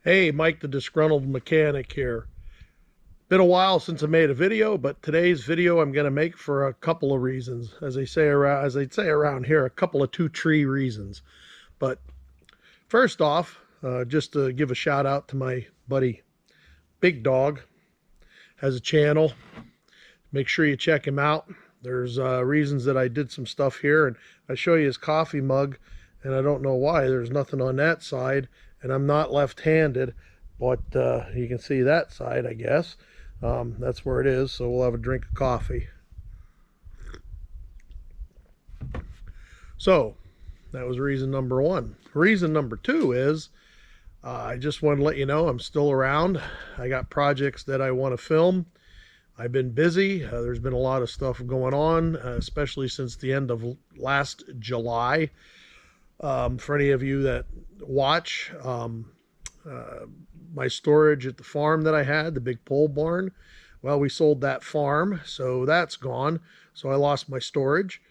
Hey, Mike the Disgruntled Mechanic here. Been a while since I made a video, but today's video I'm going to make for a couple of reasons. As they say around here, a couple of two-tree reasons. But first off, just to give a shout out to my buddy Big Dog. Has a channel. Make sure you check him out. There's reasons that I did some stuff here, and I show you his coffee mug, and I don't know why there's nothing on that side, and I'm not left-handed, but you can see that side, I guess. That's where it is, so we'll have a drink of coffee. So that was reason number one. Reason number two is I just want to let you know I'm still around. I got projects that I want to film. I've been busy. There's been a lot of stuff going on, especially since the end of last July. For any of you that watch, my storage at the farm that I had, the big pole barn, well, we sold that farm, so that's gone. So I lost my storage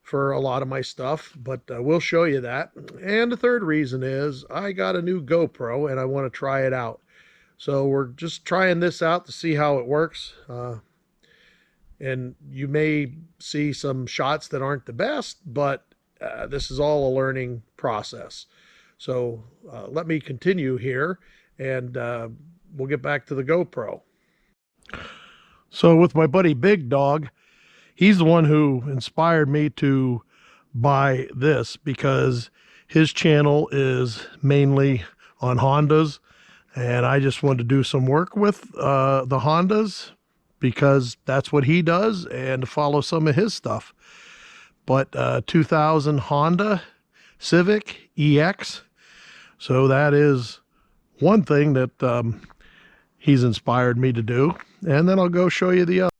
for a lot of my stuff, but we'll show you that. And the third reason is I got a new GoPro and I want to try it out. So we're just trying this out to see how it works. And you may see some shots that aren't the best, but this is all a learning process. So let me continue here, and we'll get back to the GoPro. So with my buddy Big Dog, he's the one who inspired me to buy this because his channel is mainly on Hondas, and I just wanted to do some work with the Hondas because that's what he does, and to follow some of his stuff. But 2000 Honda Civic EX, so that is one thing that he's inspired me to do. And then I'll go show you the other.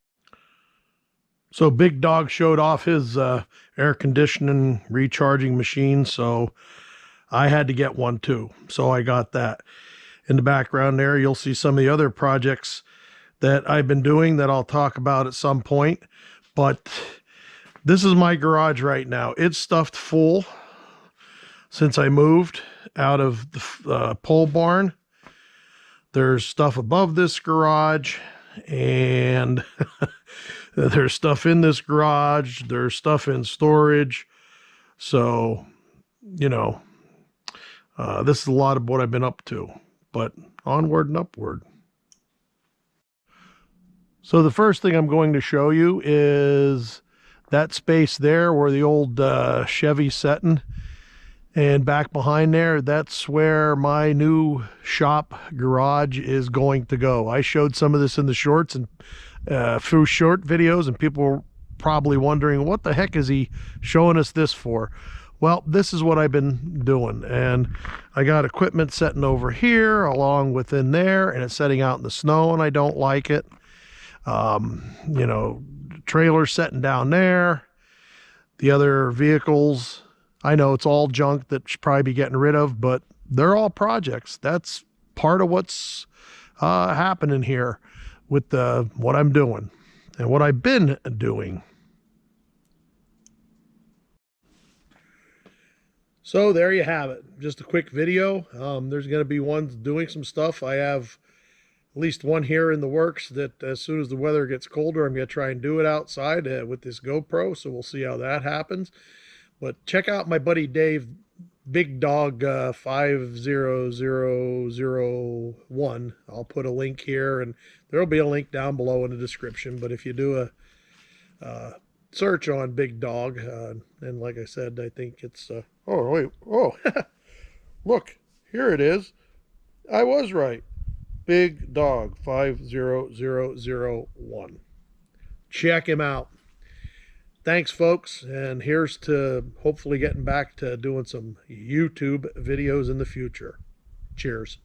So Big Dog showed off his air conditioning recharging machine, so I had to get one too. So I got that. In the background there, you'll see some of the other projects that I've been doing that I'll talk about at some point. But this is my garage right now. It's stuffed full since I moved out of the pole barn. There's stuff above this garage, and there's stuff in this garage. There's stuff in storage. So, you know, this is a lot of what I've been up to, but onward and upward. So the first thing I'm going to show you is that space there where the old Chevy's setting, and back behind there, that's where my new shop garage is going to go. I showed some of this in the shorts and through short videos, and people were probably wondering, what the heck is he showing us this for? Well, this is what I've been doing, and I got equipment setting over here along within there, and it's setting out in the snow, and I don't like it. You know, trailer setting down there, the other vehicles, I know it's all junk that should probably be getting rid of, but they're all projects. That's part of what's happening here with what I'm doing and what I've been doing. So there you have it. Just a quick video. There's going to be one doing some stuff. I have at least one here in the works that as soon as the weather gets colder, I'm going to try and do it outside with this GoPro. So we'll see how that happens. But check out my buddy Dave, Big Dog 50001. I'll put a link here, and there'll be a link down below in the description. But if you do a search on Big Dog, and like I said, I think it's oh wait, oh look, here it is. I was right. Big Dog 50001. Check him out. Thanks, folks, and here's to hopefully getting back to doing some YouTube videos in the future. Cheers.